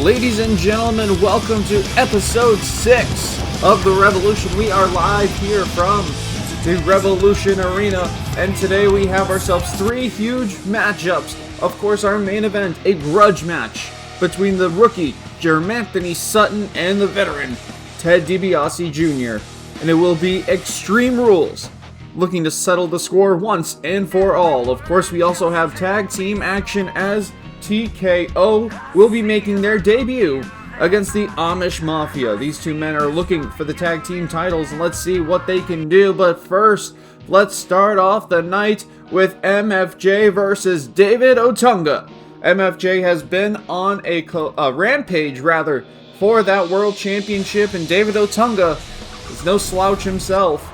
Ladies and gentlemen, welcome to episode 6 of The Revolution. We are live here from the Revolution Arena, and today we have ourselves 3 huge matchups. Of course, our main event, a grudge match between the rookie, Jeremanthony Sutton, and the veteran, Ted DiBiase Jr. And it will be Extreme Rules, looking to settle the score once and for all. Of course, we also have tag team action as T.K.O. will be making their debut against the Amish Mafia. These two men are looking for the tag team titles, and let's see what they can do. But first, let's start off the night with MFJ versus David Otunga. MFJ has been on a rampage, for that World Championship, and David Otunga is no slouch himself.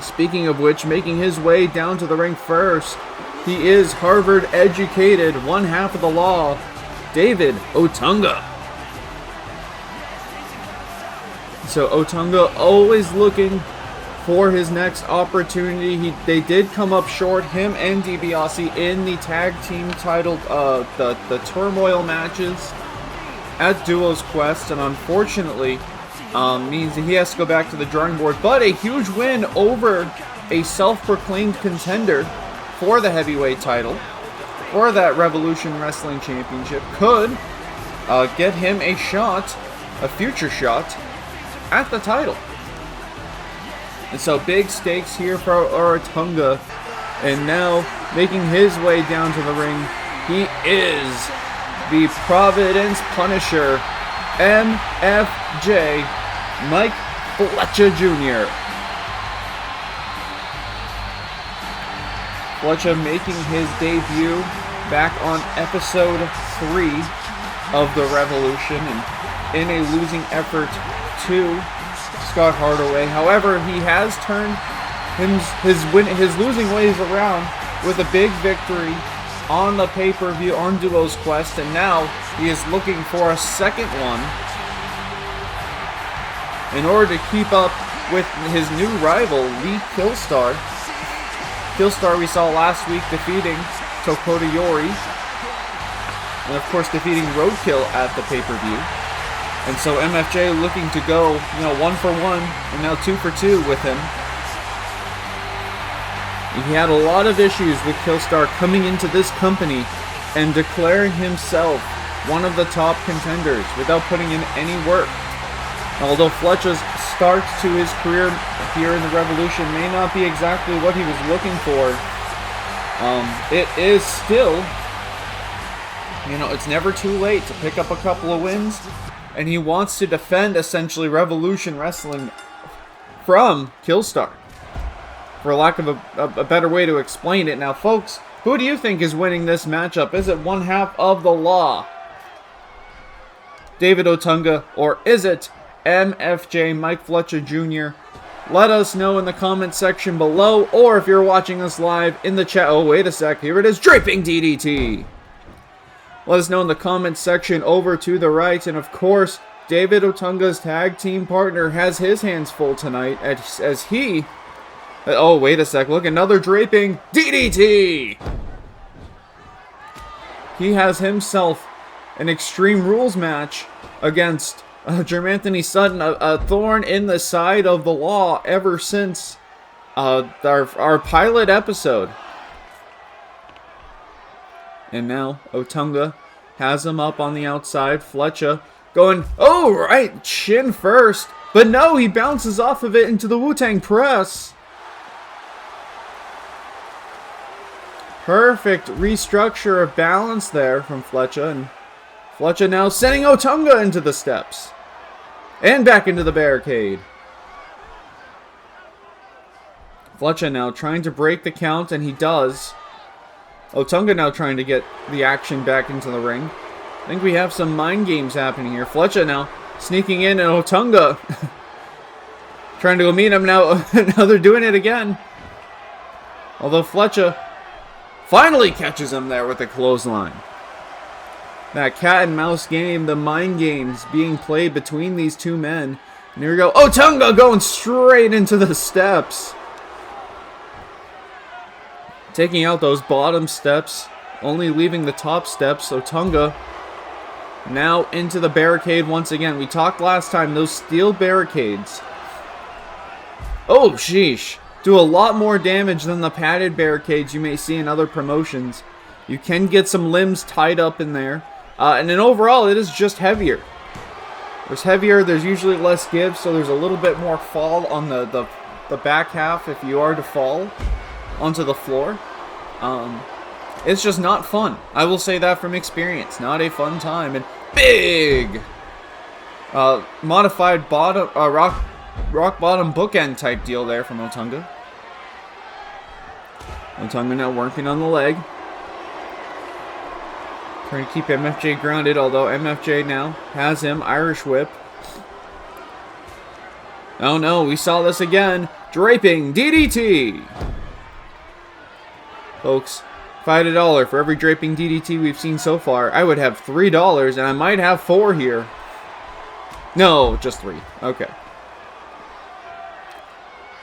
Speaking of which, making his way down to the ring first, he is Harvard educated, one half of the law, David Otunga. So Otunga always looking for his next opportunity. They did come up short, him and DiBiase, in the tag team title, the turmoil matches at Duo's Quest, and unfortunately means that he has to go back to the drawing board. But a huge win over a self-proclaimed contender for the heavyweight title, for that Revolution Wrestling Championship, could get him a future shot at the title. And so big stakes here for Otunga, and now making his way down to the ring, he is the Providence Punisher, MFJ, Mike Fletcher Jr. Fletcher making his debut back on episode 3 of The Revolution, and in a losing effort to Scott Hardaway. However, he has turned his losing ways around with a big victory on the pay-per-view on Duo's Quest, and now he is looking for a second one in order to keep up with his new rival, Lee Killstar. Killstar we saw last week defeating Tokoda Yori, and of course defeating Roadkill at the pay-per-view. And so MFJ looking to go, 1 for 1, and now 2 for 2 with him. He had a lot of issues with Killstar coming into this company and declaring himself one of the top contenders without putting in any work. Although Fletcher's start to his career here in the Revolution may not be exactly what he was looking for, it is still, it's never too late to pick up a couple of wins, and he wants to defend essentially Revolution Wrestling from Killstar, for lack of a better way to explain it. Now, folks, who do you think is winning this matchup? Is it one half of the law, David Otunga, or is it MFJ, Mike Fletcher Jr.? Let us know in the comment section below, or if you're watching us live in the chat. Oh, wait a sec, here it is, Draping DDT. Let us know in the comment section over to the right, and of course, David Otunga's tag team partner has his hands full tonight as he... Oh, wait a sec, look, another Draping DDT. He has himself an Extreme Rules match against Jeremanthony Sutton, a thorn in the side of the law ever since our pilot episode. And now Otunga has him up on the outside. Fletcher going, oh, right, shin first. But no, he bounces off of it into the Wu-Tang press. Perfect restructure of balance there from Fletcher. And Fletcher now sending Otunga into the steps. And back into the barricade. Fletcher now trying to break the count, and he does. Otunga now trying to get the action back into the ring. I think we have some mind games happening here. Fletcher now sneaking in, and Otunga trying to go meet him now. Now they're doing it again. Although Fletcher finally catches him there with a clothesline. That cat and mouse game, the mind games being played between these two men. And here we go. Otunga going straight into the steps. taking out those bottom steps, only leaving the top steps. Otunga Now into the barricade once again. We talked last time, those steel barricades. Oh, sheesh. Do a lot more damage than the padded barricades you may see in other promotions. You can get some limbs tied up in there. And then overall, it is just heavier. There's heavier, there's usually less give, so there's a little bit more fall on the back half if you are to fall onto the floor. It's just not fun. I will say that from experience. Not a fun time. And big modified bottom rock bottom bookend type deal there from Otunga. Otunga now working on the leg. Trying to keep MFJ grounded, although MFJ now has him. Irish whip. Oh no, we saw this again. Draping DDT. Folks, if I had $1 for every draping DDT we've seen so far, I would have $3, and I might have 4 here. No, just 3. Okay.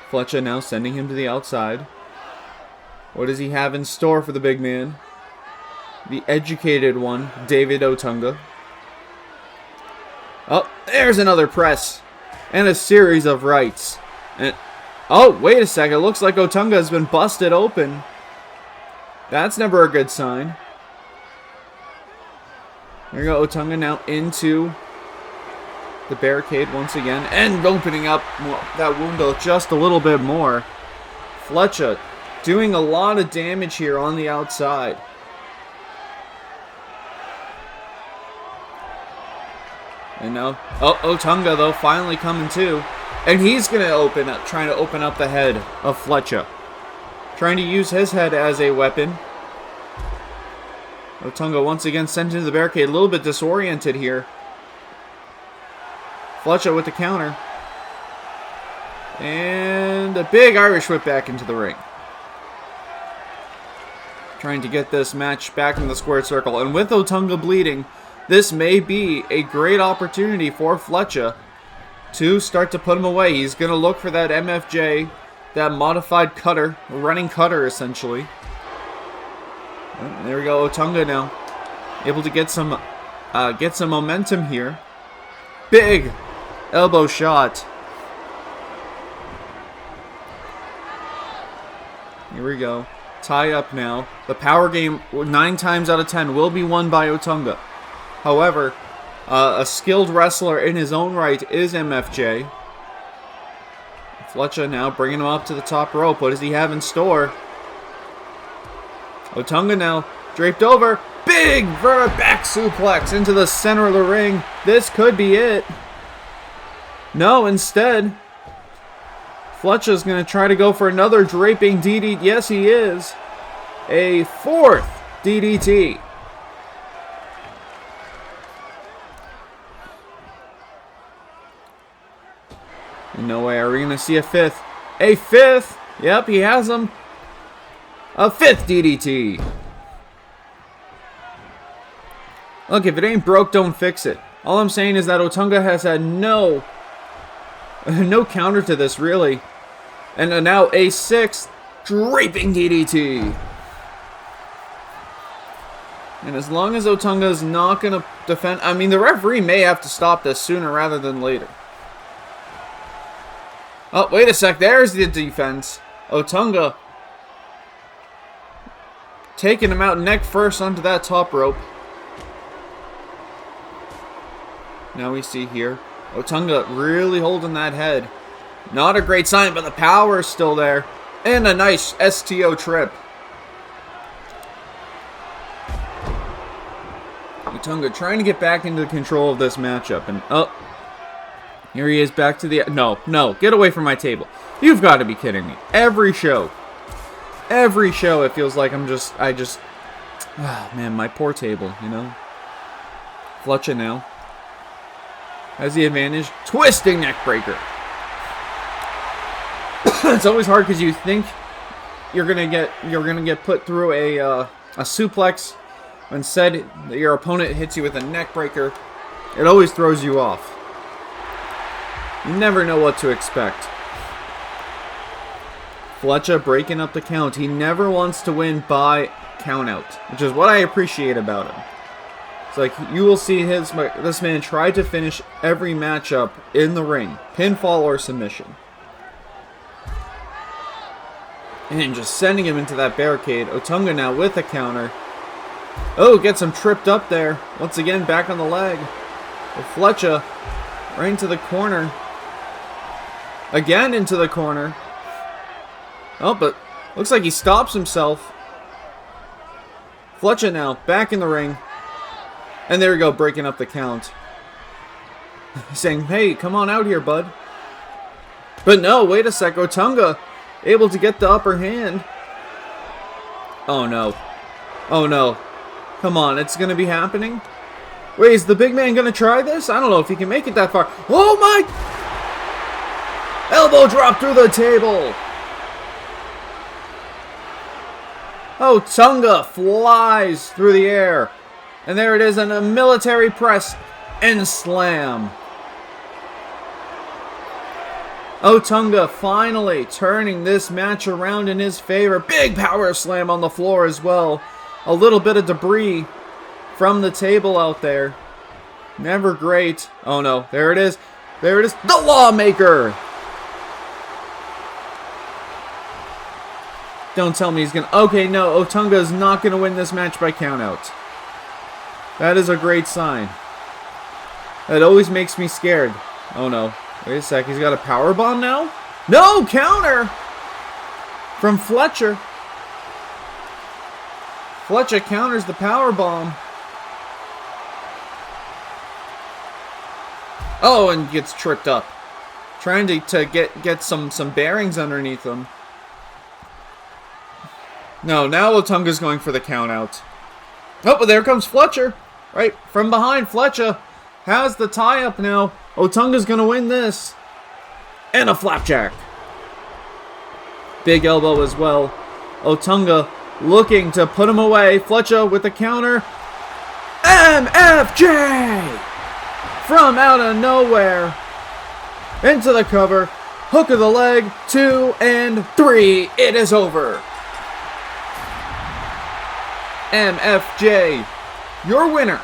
Fletcher now sending him to the outside. What does he have in store for the big man? The educated one, David Otunga. Oh, there's another press. And a series of rights. And, oh, wait a second. It looks like Otunga has been busted open. That's never a good sign. There you go, Otunga now into the barricade once again. And opening up that window just a little bit more. Fletcher doing a lot of damage here on the outside. And now, oh, Otunga though finally coming to, and he's gonna trying to open up the head of Fletcher, trying to use his head as a weapon. Otunga once again sent into the barricade, a little bit disoriented here. Fletcher with the counter, and a big Irish whip back into the ring. Trying to get this match back in the squared circle, and with Otunga bleeding, this may be a great opportunity for Fletcher to start to put him away. He's going to look for that MFJ, that modified cutter, a running cutter essentially. And there we go, Otunga now able to get some momentum here. Big elbow shot. Here we go. Tie up now. The power game 9 times out of 10 will be won by Otunga. However, a skilled wrestler in his own right is MFJ. Fletcher now bringing him up to the top rope. What does he have in store? Otunga now draped over. Big back suplex into the center of the ring. This could be it. No, instead, Fletcher's going to try to go for another draping DDT. Yes, he is. A 4th DDT. No way, are we going to see a 5th? A 5th! Yep, he has him. A 5th DDT. Look, if it ain't broke, don't fix it. All I'm saying is that Otunga has had no counter to this, really. And now a 6th draping DDT. And as long as Otunga is not going to defend... I mean, the referee may have to stop this sooner rather than later. Oh, wait a sec. There's the defense. Otunga taking him out neck first onto that top rope. Now we see here Otunga really holding that head. Not a great sign, but the power is still there. And a nice STO trip. Otunga trying to get back into control of this matchup. And, oh. Here he is back to the... No, get away from my table. You've got to be kidding me. Every show it feels like oh man, my poor table, you know. Fletcher now has the advantage. Twisting neck breaker. It's always hard because you think you're gonna get put through a suplex. Instead, your opponent hits you with a neck breaker. It always throws you off. You never know what to expect. Fletcher breaking up the count. He never wants to win by countout, which is what I appreciate about him. It's like you will see this man try to finish every matchup in the ring, pinfall or submission. And just sending him into that barricade. Otunga now with a counter. Oh, gets him tripped up there. Once again, back on the leg. Fletcher right into the corner. Again into the corner. Oh, but looks like he stops himself. Fletcher now back in the ring. And there we go, breaking up the count. Saying, hey, come on out here, bud. But no, wait a sec. Otunga able to get the upper hand. Oh no. Oh no. Come on, it's going to be happening. Wait, is the big man going to try this? I don't know if he can make it that far. Oh my! Elbow drop through the table. Otunga flies through the air. And there it is in a military press and slam. Otunga finally turning this match around in his favor. Big power slam on the floor as well. A little bit of debris from the table out there. Never great. Oh no, there it is. There it is. The Lawmaker! Don't tell me he's gonna... Okay, no, Otunga is not gonna win this match by countout. That is a great sign. That always makes me scared. Oh no. Wait a sec, he's got a power bomb now? No, counter! From Fletcher. Fletcher counters the power bomb. Oh, and gets tripped up. Trying to get some bearings underneath him. No, now Otunga's going for the count out. Oh, but there comes Fletcher. Right from behind, Fletcher has the tie-up now. Otunga's going to win this. And a flapjack. Big elbow as well. Otunga looking to put him away. Fletcher with the counter. MFJ! From out of nowhere. Into the cover. Hook of the leg. 2 and 3. It is over. MFJ, your winner.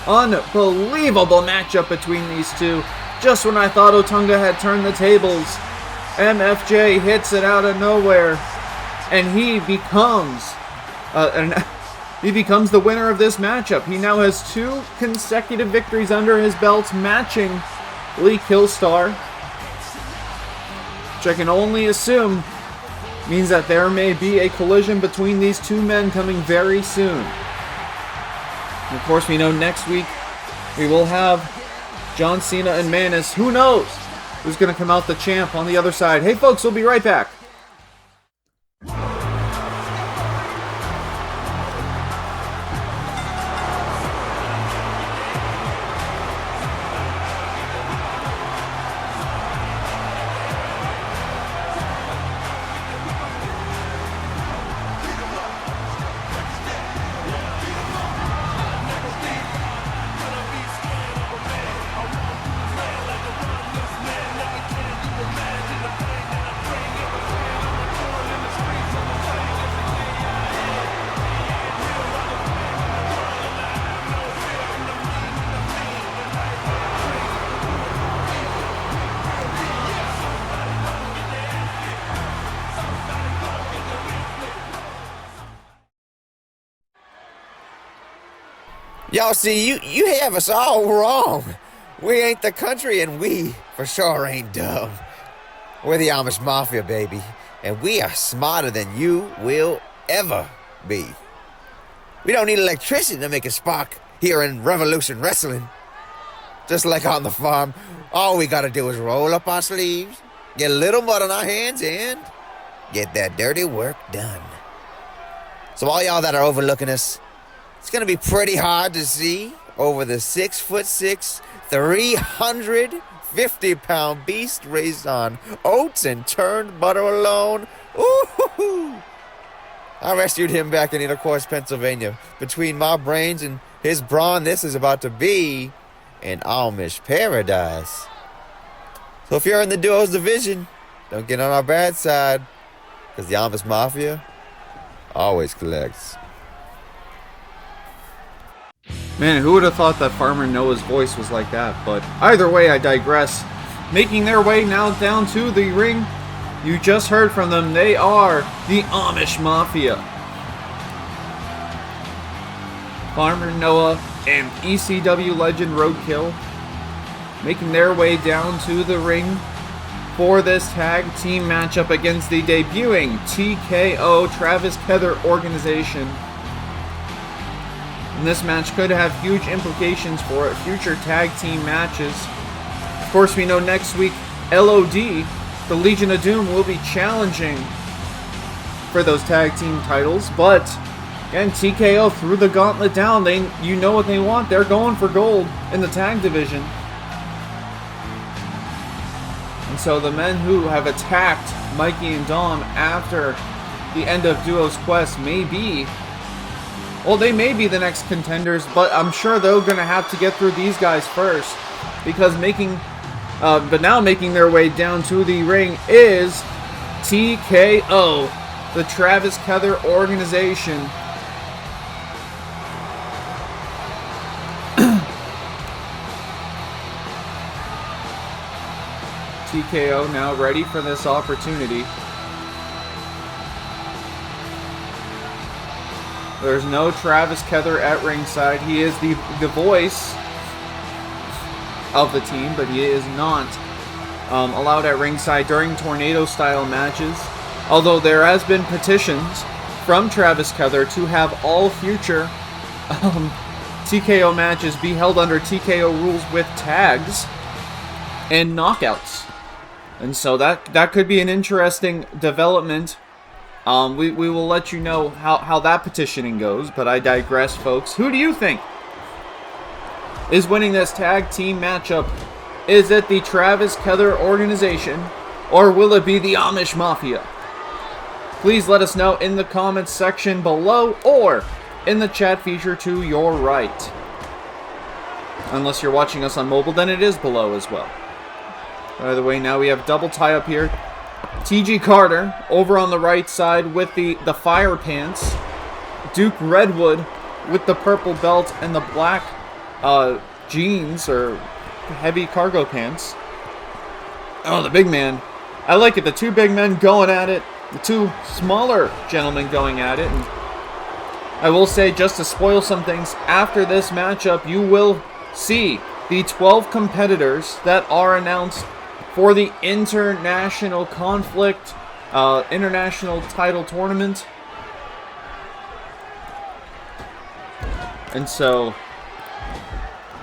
Unbelievable matchup between these two. Just when I thought Otunga had turned the tables, MFJ hits it out of nowhere, and he becomes the winner of this matchup. He now has 2 consecutive victories under his belt, matching Lee Killstar, which I can only assume means that there may be a collision between these two men coming very soon. And of course, we know next week we will have John Cena and Manus. Who knows who's going to come out the champ on the other side? Hey folks, we'll be right back. Y'all see, you have us all wrong. We ain't the country, and we for sure ain't dumb. We're the Amish Mafia, baby, and we are smarter than you will ever be. We don't need electricity to make a spark here in Revolution Wrestling. Just like on the farm, all we gotta do is roll up our sleeves, get a little mud on our hands, and get that dirty work done. So all y'all that are overlooking us, it's going to be pretty hard to see over the 6'6", 350-pound beast raised on oats and turned butter alone. Ooh-hoo-hoo. I rescued him back in Intercourse, Pennsylvania. Between my brains and his brawn, this is about to be an Amish paradise. So if you're in the duos division, don't get on our bad side, because the Amish Mafia always collects. Man, who would have thought that Farmer Noah's voice was like that? But either way, I digress. Making their way now down to the ring. You just heard from them. They are the Amish Mafia. Farmer Noah and ECW legend Roadkill making their way down to the ring for this tag team matchup against the debuting T.K.O. Travis Heather organization. And this match could have huge implications for future tag team matches. Of course, we know next week LOD, the Legion of Doom, will be challenging for those tag team titles. But again, TKO threw the gauntlet down. You know what they want. They're going for gold in the tag division. And so the men who have attacked Mikey and Dom after the end of Duo's quest may be the next contenders, but I'm sure they're going to have to get through these guys first, because making their way down to the ring is TKO, the Travis Heather organization. TKO now ready for this opportunity. There's no Travis Heather at ringside. He is the voice of the team, but he is not allowed at ringside during tornado-style matches. Although there has been petitions from Travis Heather to have all future TKO matches be held under TKO rules with tags and knockouts. And so that could be an interesting development. We will let you know how that petitioning goes, but I digress, folks. Who do you think is winning this tag team matchup? Is it the Travis Heather organization, or will it be the Amish Mafia? Please let us know in the comments section below, or in the chat feature to your right. Unless you're watching us on mobile, then it is below as well. By the way, now we have double tie up here. T.G. Carter over on the right side with the fire pants. Duke Redwood with the purple belt and the black jeans or heavy cargo pants. Oh, the big man. I like it. The two big men going at it. The two smaller gentlemen going at it. And I will say, just to spoil some things, after this matchup, you will see the 12 competitors that are announced for the International Conflict, International Title Tournament. And so,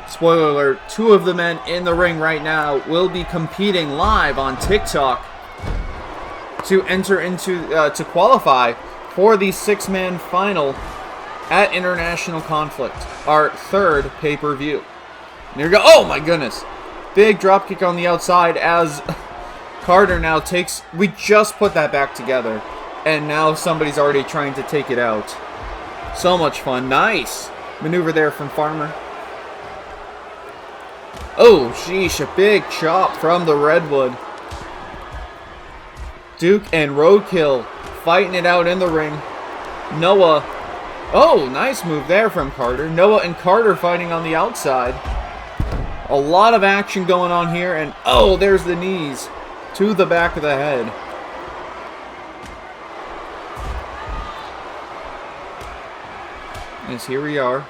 spoiler alert, two of the men in the ring right now will be competing live on TikTok to enter into, to qualify for the 6-man final at International Conflict, our third pay-per-view. There you go. Oh my goodness. Big dropkick on the outside as Carter now takes... We just put that back together, and now somebody's already trying to take it out. So much fun. Nice maneuver there from Farmer. Oh, sheesh. A big chop from the Redwood. Duke and Roadkill fighting it out in the ring. Noah. Oh, nice move there from Carter. Noah and Carter fighting on the outside. A lot of action going on here, and oh, there's the knees to the back of the head. Yes, here we are.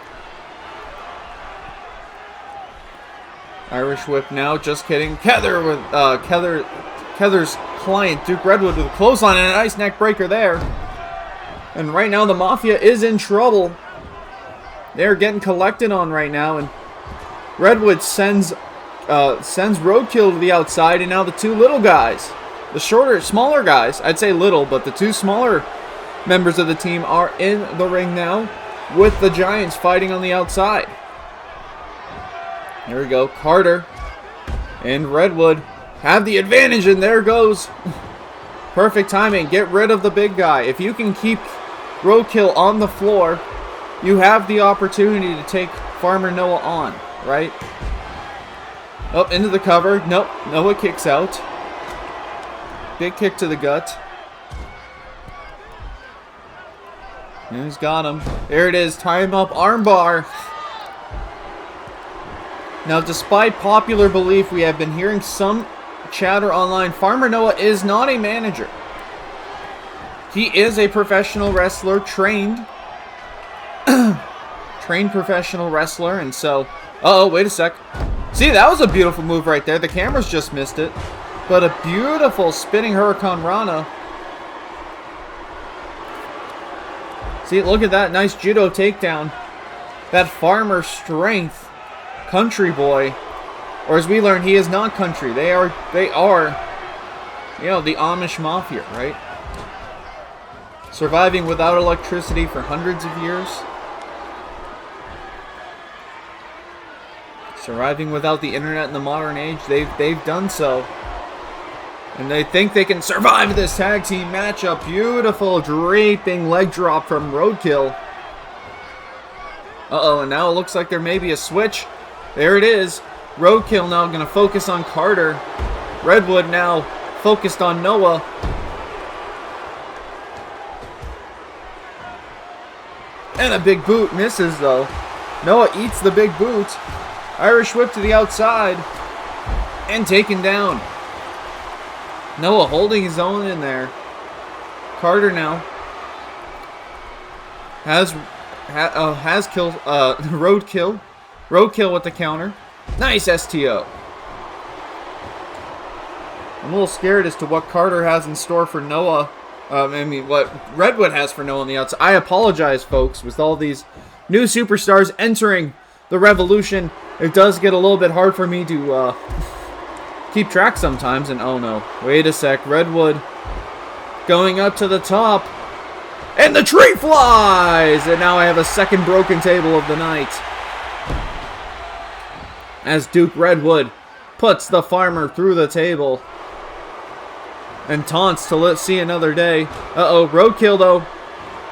Irish whip now, just kidding. Heather with Heather's client, Duke Redwood, with a clothesline and a nice neck breaker there. And right now the Mafia is in trouble. They're getting collected on right now, and Redwood sends Roadkill to the outside, and now the two little guys, the smaller guys, I'd say little, but the two smaller members of the team are in the ring now with the Giants fighting on the outside. Here we go. Carter and Redwood have the advantage, and there goes. Perfect timing. Get rid of the big guy. If you can keep Roadkill on the floor, you have the opportunity to take Farmer Noah on. Right? Oh, into the cover. Nope. Noah kicks out. Big kick to the gut. And he's got him. There it is. Tie him up. Armbar. Now, despite popular belief, we have been hearing some chatter online. Farmer Noah is not a manager. He is a professional wrestler, trained professional wrestler, and so... Uh-oh, wait a sec. See, that was a beautiful move right there. The cameras just missed it. But a beautiful spinning Hurricane Rana. See, look at that nice judo takedown. That farmer strength. Country boy. Or as we learned, he is not country. They are, you know, the Amish Mafia, right? Surviving without electricity for hundreds of years. Surviving without the internet in the modern age. They've done so. And they think they can survive this tag team matchup. Beautiful draping leg drop from Roadkill. Uh-oh, and now it looks like there may be a switch. There it is. Roadkill now going to focus on Carter. Redwood now focused on Noah. And a big boot misses though. Noah eats the big boot. Irish whip to the outside. And taken down. Noah holding his own in there. Carter now has killed Roadkill. Roadkill with the counter. Nice STO. I'm a little scared as to what Carter has in store for Noah. I mean, what Redwood has for Noah on the outside. I apologize, folks, with all these new superstars entering the Revolution. It does get a little bit hard for me to keep track sometimes. And oh no, wait a sec. Redwood going up to the top. And the tree flies! And now I have a second broken table of the night. As Duke Redwood puts the farmer through the table. And taunts to let's see another day. Uh-oh, Roadkill though.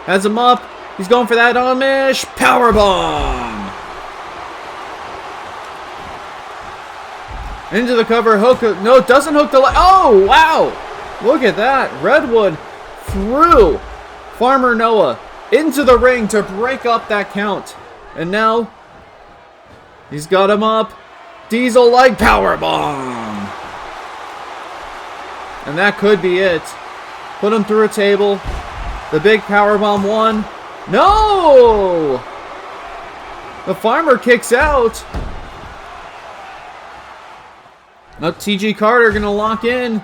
Has him up. He's going for that Amish powerbomb. Into the cover, hook. No, it doesn't hook the leg. Oh, wow. Look at that. Redwood threw Farmer Noah into the ring to break up that count. And now he's got him up. Diesel leg powerbomb. And that could be it. Put him through a table. The big powerbomb one. No! The farmer kicks out. Now T.G. Carter going to lock in.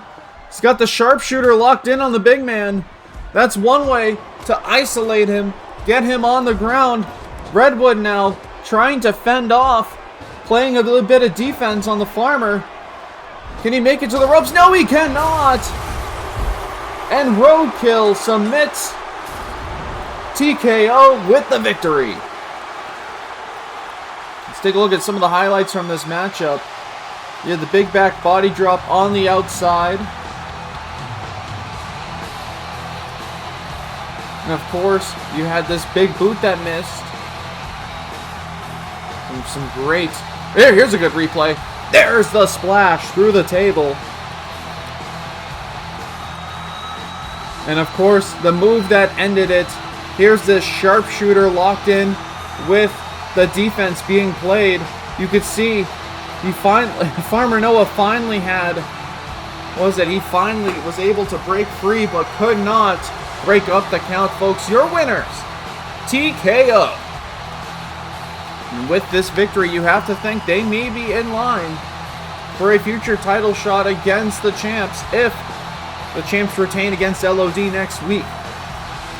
He's got the sharpshooter locked in on the big man. That's one way to isolate him. Get him on the ground. Redwood now trying to fend off. Playing a little bit of defense on the farmer. Can he make it to the ropes? No, he cannot. And Roadkill submits T.K.O. with the victory. Let's take a look at some of the highlights from this matchup. You had the big back body drop on the outside. And of course, you had this big boot that missed. And some great... Here's a good replay. There's the splash through the table. And of course, the move that ended it. Here's this sharpshooter locked in with the defense being played. You could see Farmer Noah finally had, what was it? He finally was able to break free, but could not break up the count, folks. Your winners, T.K.O. And with this victory, you have to think they may be in line for a future title shot against the champs if the champs retain against LOD next week.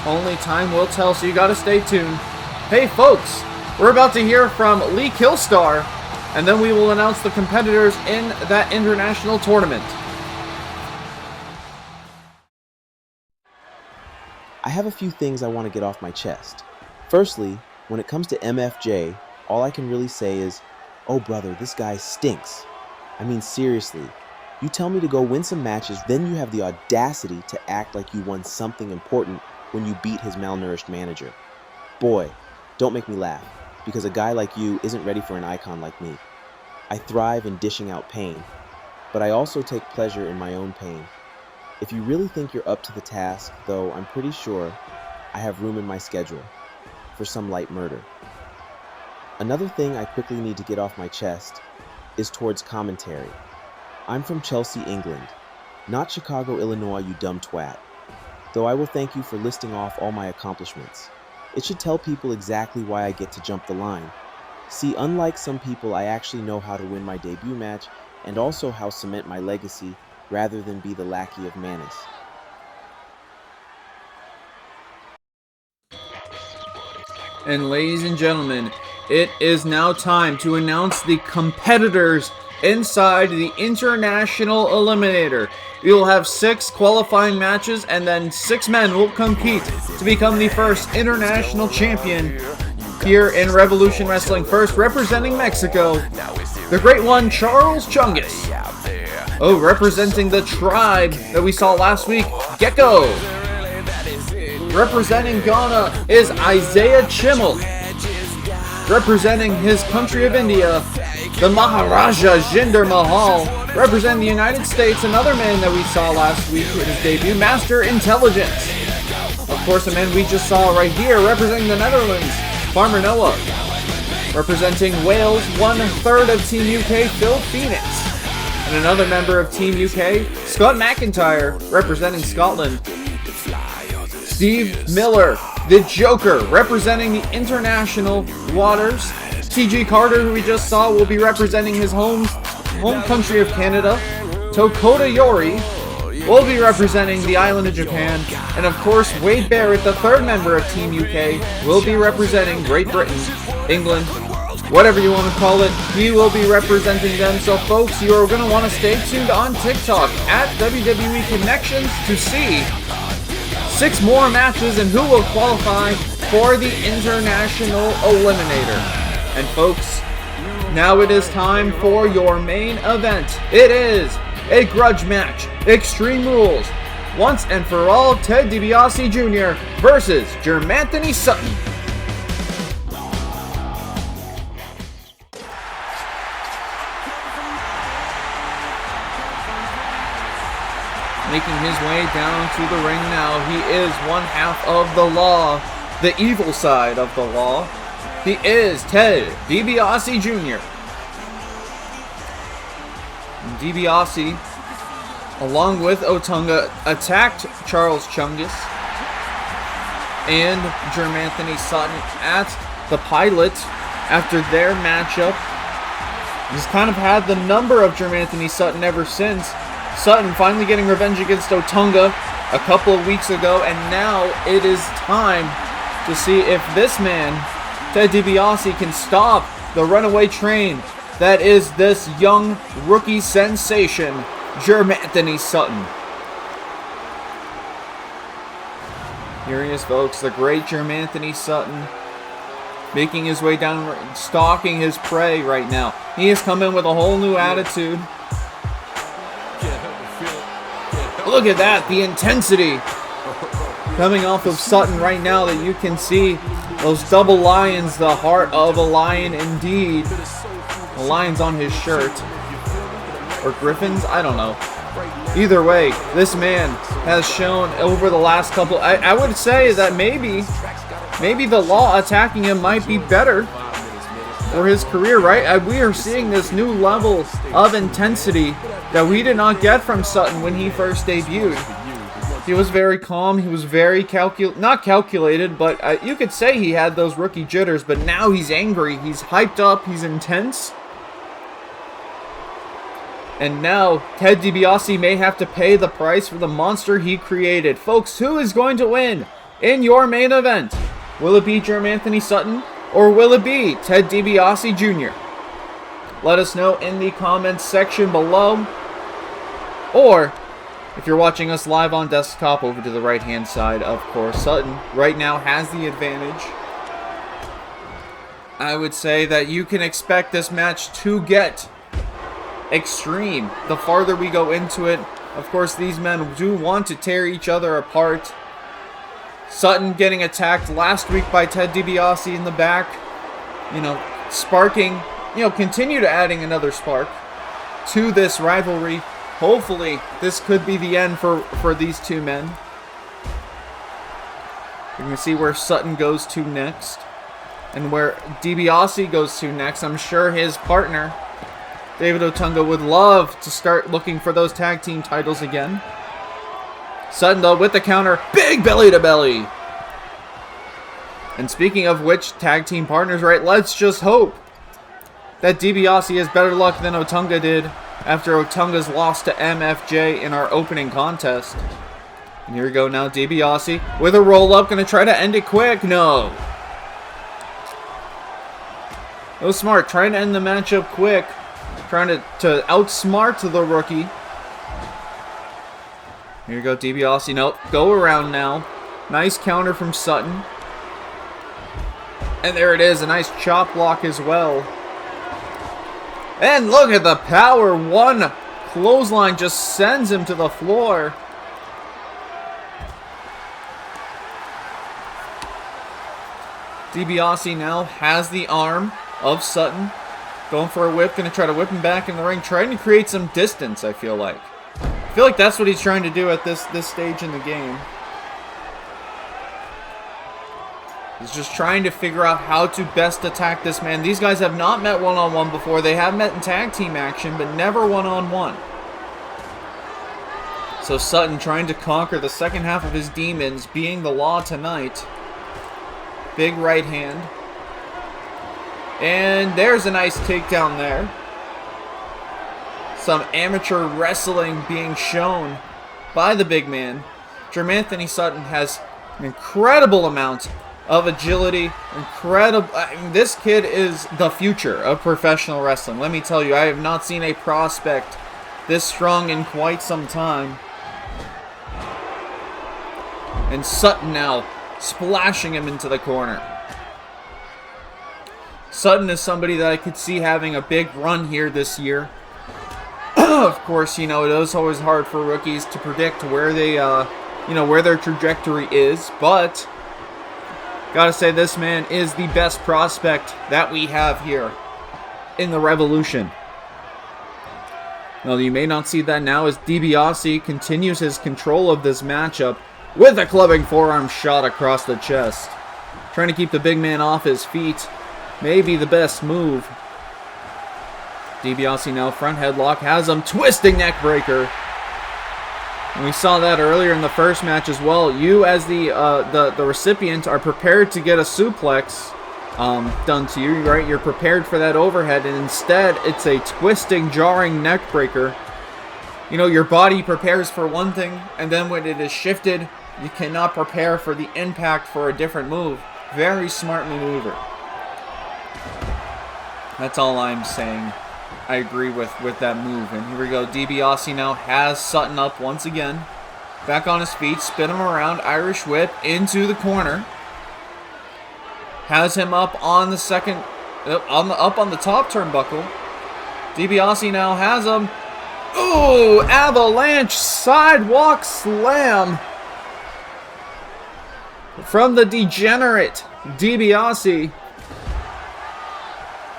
Only time will tell, so you got to stay tuned. Hey, folks, we're about to hear from Lee Killstar, and then we will announce the competitors in that international tournament. I have a few things I want to get off my chest. Firstly, when it comes to MFJ, all I can really say is, oh brother, this guy stinks. I mean, seriously, you tell me to go win some matches, then you have the audacity to act like you won something important when you beat his malnourished manager. Boy, don't make me laugh, because a guy like you isn't ready for an icon like me. I thrive in dishing out pain, but I also take pleasure in my own pain. If you really think you're up to the task, though, I'm pretty sure I have room in my schedule for some light murder. Another thing I quickly need to get off my chest is towards commentary. I'm from Chelsea, England, not Chicago, Illinois, you dumb twat. Though I will thank you for listing off all my accomplishments. It should tell people exactly why I get to jump the line. See, unlike some people, I actually know how to win my debut match and also how to cement my legacy rather than be the lackey of Manus. And ladies and gentlemen, it is now time to announce the competitors inside the International Eliminator. We will have 6 qualifying matches, and then 6 men will compete to become the first international champion here in Revolution Wrestling. First, representing Mexico, the great one, Charles Chungus. Oh, representing the tribe that we saw last week, T.K.O. Representing Ghana is Isaiah Chimmel. Representing his country of India, the Maharaja Jinder Mahal. Representing the United States, another man that we saw last week with his debut, Master Intelligence. Of course, the man we just saw right here, representing the Netherlands, Farmer Noah. Representing Wales, 1/3 of Team UK, Phil Phoenix. And another member of Team UK, Scott McIntyre, representing Scotland. Steve Miller, the Joker, representing the international waters. T.G. Carter, who we just saw, will be representing his home country of Canada. Tokota Yori will be representing the island of Japan. And of course, Wade Barrett, the 3rd member of Team UK, will be representing Great Britain, England, whatever you want to call it. He will be representing them. So folks, you are going to want to stay tuned on TikTok at WWE Connections to see 6 more matches and who will qualify for the International Eliminator. And folks, now it is time for your main event. It is a grudge match, Extreme Rules. Once and for all, Ted DiBiase Jr. versus Jeremanthony Sutton. Making his way down to the ring now, he is one half of the law, the evil side of the law. He is Ted DiBiase Jr. DiBiase, along with Otunga, attacked Charles Chungus and Jeremanthony Sutton at the Pilot after their matchup. He's kind of had the number of Jeremanthony Sutton ever since. Sutton finally getting revenge against Otunga a couple of weeks ago, and now it is time to see if this man, Ted DiBiase, can stop the runaway train that is this young rookie sensation, Jeremanthony Sutton. Here he is, folks, the great Jeremanthony Sutton, making his way down, stalking his prey right now. He has come in with a whole new attitude. Look at that, the intensity coming off of Sutton right now, that you can see those double lions, the heart of a lion indeed. The lions on his shirt. Or griffins, I don't know. Either way, this man has shown over the last couple, I would say that maybe the law attacking him might be better for his career, right? We are seeing this new level of intensity that we did not get from Sutton when he first debuted. He was very calm, he was very not calculated, but you could say he had those rookie jitters, but now he's angry, he's hyped up, he's intense. And now, Ted DiBiase may have to pay the price for the monster he created. Folks, who is going to win in your main event? Will it be Jeremanthony Sutton, or will it be Ted DiBiase Jr.? Let us know in the comments section below. Or, if you're watching us live on desktop, over to the right-hand side, of course, Sutton right now has the advantage. I would say that you can expect this match to get extreme the farther we go into it. Of course, these men do want to tear each other apart. Sutton getting attacked last week by Ted DiBiase in the back. Sparking, continue to adding another spark to this rivalry. Hopefully, this could be the end for these two men. We're going to see where Sutton goes to next, and where DiBiase goes to next. I'm sure his partner David Otunga would love to start looking for those tag team titles again. Sutton, though, with the counter. Big belly to belly. And speaking of which, tag team partners, right? Let's just hope that DiBiase has better luck than Otunga did after Otunga's loss to MFJ in our opening contest. And here we go now, DiBiase with a roll-up. Going to try to end it quick. No. It was smart. Trying to end the matchup quick. Trying to outsmart the rookie. Here you go, DiBiase. Nope. Go around now. Nice counter from Sutton. And there it is. A nice chop block as well. And look at the power. One clothesline just sends him to the floor. DiBiase now has the arm of Sutton. Going for a whip. Going to try to whip him back in the ring. Trying to create some distance, I feel like. I feel like that's what he's trying to do at this stage in the game. He's just trying to figure out how to best attack this man. These guys have not met one-on-one before. They have met in tag team action, but never one-on-one. So Sutton trying to conquer the second half of his demons, being the law tonight. Big right hand. And there's a nice takedown there. Some amateur wrestling being shown by the big man. Jeremanthony Sutton has an incredible amount of agility. Incredible. I mean, this kid is the future of professional wrestling. Let me tell you, I have not seen a prospect this strong in quite some time. And Sutton now splashing him into the corner. Sutton is somebody that I could see having a big run here this year. Of course, you know, it is always hard for rookies to predict where they, where their trajectory is, but gotta say this man is the best prospect that we have here in the Revolution. Now, you may not see that now as DiBiase continues his control of this matchup with a clubbing forearm shot across the chest. Trying to keep the big man off his feet. Maybe the best move. DiBiase now front headlock, has him twisting neck breaker. And we saw that earlier in the first match as well. You as the recipient are prepared to get a suplex done to you, right? You're prepared for that overhead, and instead it's a twisting, jarring neck breaker. You know, your body prepares for one thing, and then when it is shifted, you cannot prepare for the impact for a different move. Very smart maneuver. That's all I'm saying. I agree with that move. And here we go. DiBiase now has Sutton up once again. Back on his feet. Spin him around. Irish whip into the corner. Has him up on the second... up on the top turnbuckle. DiBiase now has him. Ooh! Avalanche sidewalk slam. From the degenerate DiBiase.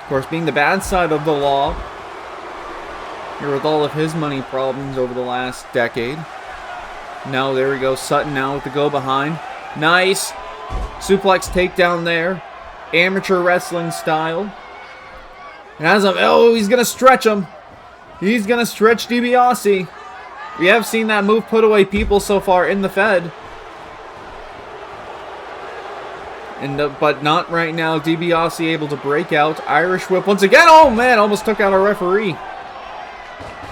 Of course, being the bad side of the law. Here with all of his money problems over the last decade. Now, there we go. Sutton now with the go behind. Nice. Suplex takedown there. Amateur wrestling style. And has him. Oh, he's going to stretch him. He's going to stretch DiBiase. We have seen that move put away people so far in the Fed. But not right now. DiBiase able to break out. Irish whip once again. Oh, man. Almost took out a referee.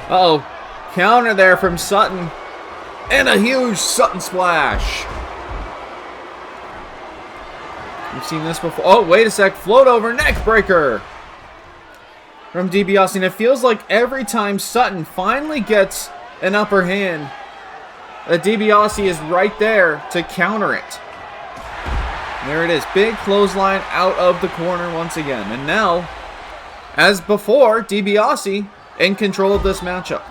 Uh-oh. Counter there from Sutton. And a huge Sutton splash. We've seen this before. Oh, wait a sec. Float over neck breaker. From DiBiase. And it feels like every time Sutton finally gets an upper hand, DiBiase is right there to counter it. There it is. Big clothesline out of the corner once again. And now, as before, DiBiase in control of this matchup.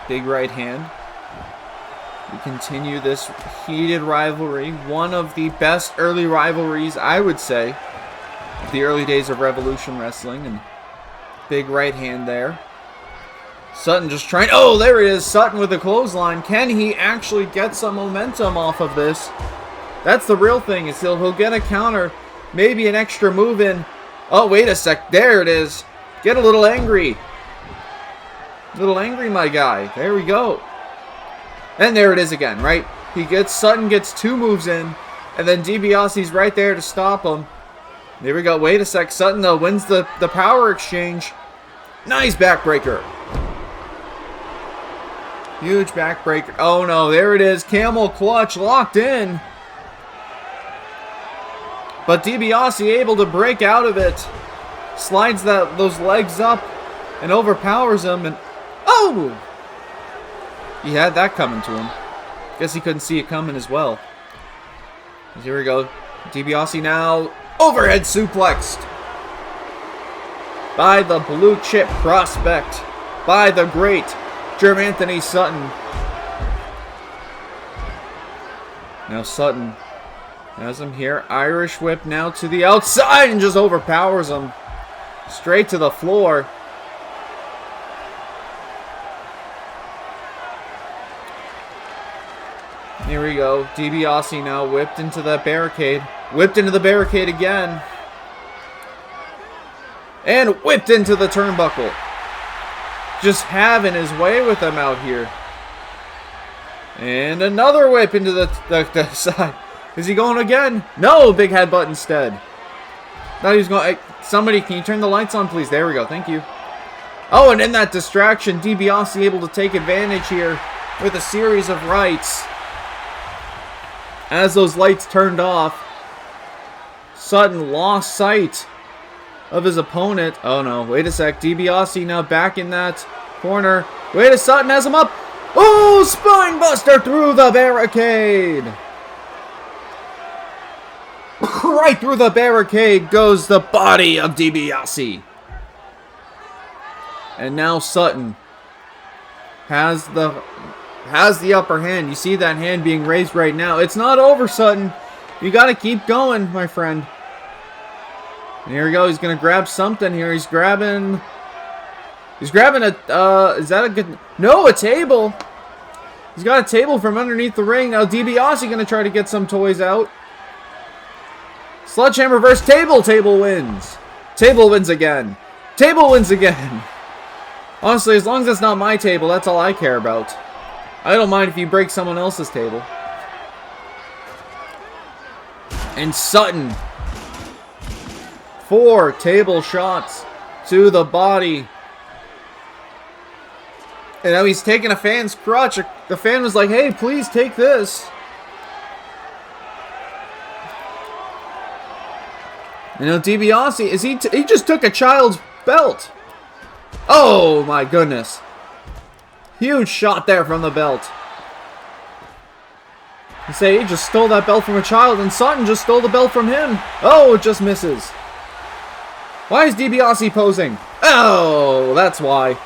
Big right hand. We continue this heated rivalry. One of the best early rivalries, I would say, of the early days of Revolution Wrestling. And big right hand there. Sutton just trying... Oh, there it is. Sutton with a clothesline. Can he actually get some momentum off of this? That's the real thing, is he'll get a counter, maybe an extra move in. Oh, wait a sec. There it is. Get a little angry. A little angry, my guy. There we go. And there it is again, right? Sutton gets 2 moves in, and then DiBiase's right there to stop him. There we go. Wait a sec. Sutton, though, wins the power exchange. Nice backbreaker. Huge backbreaker. Oh, no. There it is. Camel clutch locked in. But DiBiase able to break out of it. Slides those legs up and overpowers him. And oh! He had that coming to him. Guess he couldn't see it coming as well. Here we go. DiBiase now overhead suplexed by the blue chip prospect, by the great Jeremanthony Sutton. Now Sutton has him here. Irish whip now to the outside and just overpowers him. Straight to the floor. Here we go. DiBiase now whipped into that barricade. Whipped into the barricade again. And whipped into the turnbuckle. Just having his way with them out here. And another whip into the side. Is he going again? No, big headbutt instead. Thought he was going. Somebody, can you turn the lights on, please? There we go. Thank you. Oh, and in that distraction, DiBiase able to take advantage here with a series of rights. As those lights turned off, Sutton lost sight of his opponent. Oh no, wait a sec. DiBiase now back in that corner. Wait a Sutton has him up. Oh, spine buster through the barricade. Right through the barricade goes the body of DiBiase. And now Sutton has the upper hand. You see that hand being raised right now. It's not over, Sutton. You got to keep going, my friend. And here we go. He's going to grab something here. He's grabbing a, is that a good, no, a table. He's got a table from underneath the ring. Now DiBiase going to try to get some toys out. Sledgehammer versus table. Table wins. Table wins again. Table wins again. Honestly, as long as it's not my table, that's all I care about. I don't mind if you break someone else's table. And Sutton. 4 table shots to the body. And now he's taking a fan's crutch. The fan was like, hey, please take this. You know, DiBiase, he just took a child's belt. Oh, my goodness. Huge shot there from the belt. You say he just stole that belt from a child, and Sutton just stole the belt from him. Oh, it just misses. Why is DiBiase posing? Oh, that's why.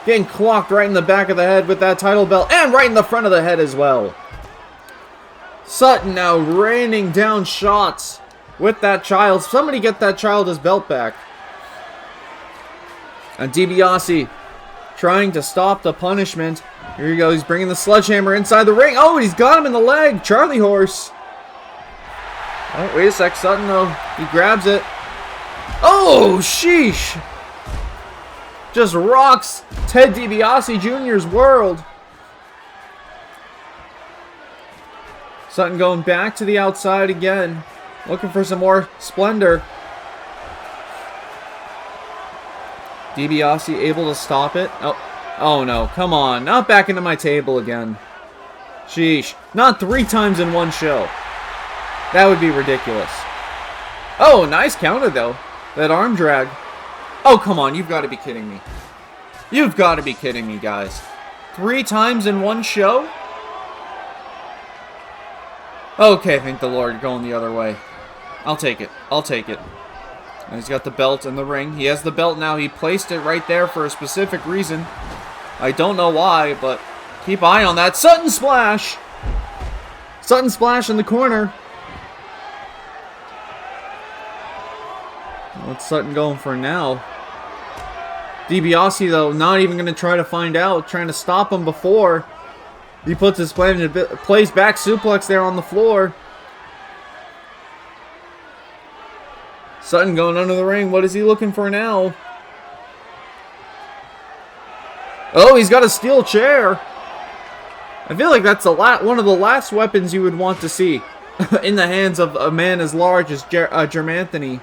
Getting clocked right in the back of the head with that title belt, and right in the front of the head as well. Sutton now raining down shots with that child. Somebody get that child his belt back. And DiBiase trying to stop the punishment. Here you go. He's bringing the sledgehammer inside the ring. Oh, he's got him in the leg. Charlie horse. Oh, wait a sec. Sutton, though. He grabs it. Oh, sheesh. Just rocks Ted DiBiase Jr.'s world. Sutton going back to the outside again. Looking for some more splendor. DiBiase able to stop it. Oh no, come on. Not back into my table again. Sheesh. Not 3 times in one show. That would be ridiculous. Oh, nice counter though. That arm drag. Oh, come on. You've got to be kidding me. You've got to be kidding me, guys. 3 times in one show? Okay, thank the Lord. Going the other way. I'll take it. I'll take it. And he's got the belt in the ring. He has the belt now. He placed it right there for a specific reason. I don't know why, but keep eye on that. Sutton splash! Sutton splash in the corner. What's Sutton going for now? DiBiase, though, not even going to try to find out. Trying to stop him before he puts his plan into plays back suplex there on the floor. Sutton going under the ring. What is he looking for now? Oh, he's got a steel chair. I feel like that's one of the last weapons you would want to see in the hands of a man as large as Jeremanthony.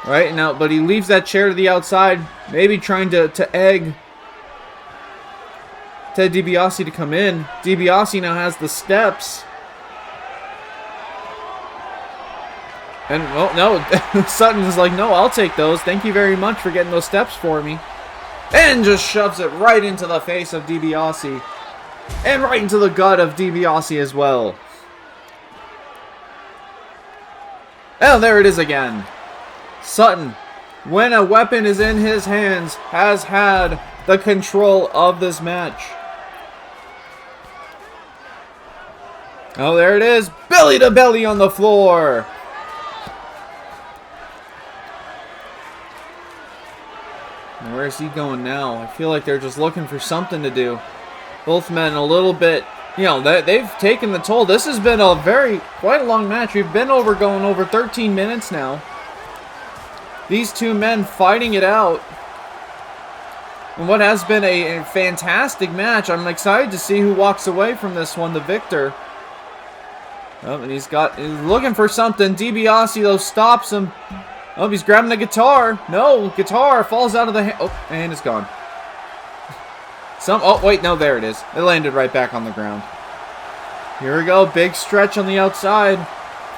Right now, but he leaves that chair to the outside, maybe trying to egg Ted DiBiase to come in. DiBiase now has the steps. And, well, no, Sutton is like, no, I'll take those. Thank you very much for getting those steps for me. And just shoves it right into the face of DiBiase. And right into the gut of DiBiase as well. Oh, there it is again. Sutton, when a weapon is in his hands, has had the control of this match. Oh, there it is. Belly to belly on the floor. And where's he going now? I feel like they're just looking for something to do. Both men a little bit, you know, they've taken the toll. This has been quite a long match. We've been going over 13 minutes now. These two men fighting it out. And what has been a fantastic match. I'm excited to see who walks away from this one, the victor. Oh, and he's looking for something. DiBiase, though, stops him. Oh, he's grabbing the guitar. No, guitar falls out of the hand. Oh, and it's gone. Oh, wait, no, there it is. It landed right back on the ground. Here we go. Big stretch on the outside.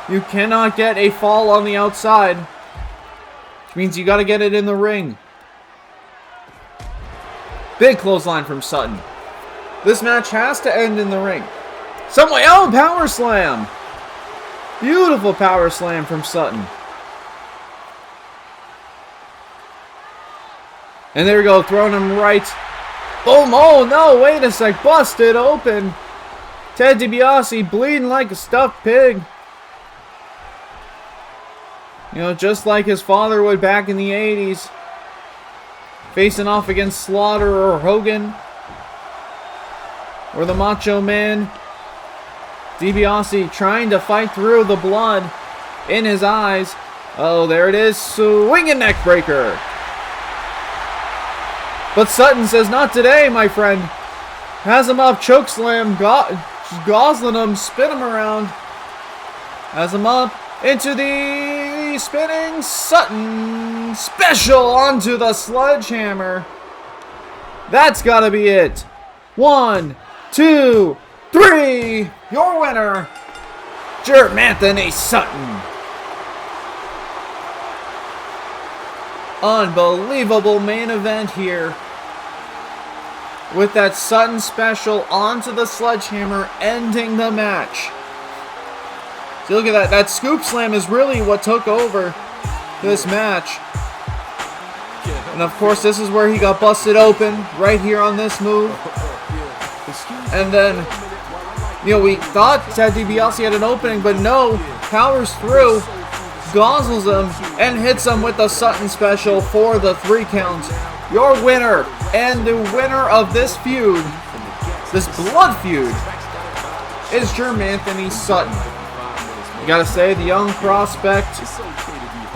You cannot get a fall on the outside. Which means you got to get it in the ring. Big clothesline from Sutton. This match has to end in the ring. Oh, power slam. Beautiful power slam from Sutton. And there we go, throwing him right. Boom, oh no, wait a sec, busted open. Ted DiBiase bleeding like a stuffed pig. You know, just like his father would back in the 80s. Facing off against Slaughter or Hogan. Or the Macho Man. DiBiase trying to fight through the blood in his eyes. Oh, there it is, swinging neck breaker. But Sutton says, not today, my friend. Has him up, choke slam, gozzling him, spin him around. Has him up into the spinning Sutton special onto the sledgehammer. That's gotta be it. 1, 2, 3. Your winner, Jeremanthony Sutton. Unbelievable main event here. With that Sutton special onto the sledgehammer, ending the match. So look at that. That scoop slam is really what took over this match. And of course, this is where he got busted open, right here on this move. And then, you know, we thought Ted DiBiase had an opening, but no, powers through, gozzles him, and hits him with the Sutton special for the 3 count. Your winner, and the winner of this feud, this blood feud, is Jeremanthony Sutton. You gotta say, the young prospect,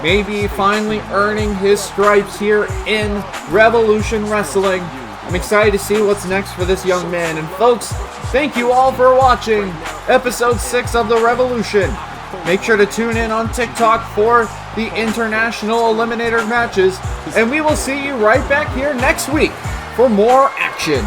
maybe finally earning his stripes here in Revolution Wrestling. I'm excited to see what's next for this young man. And folks, thank you all for watching episode 6 of The Revolution. Make sure to tune in on TikTok for the International Eliminator matches. And we will see you right back here next week for more action.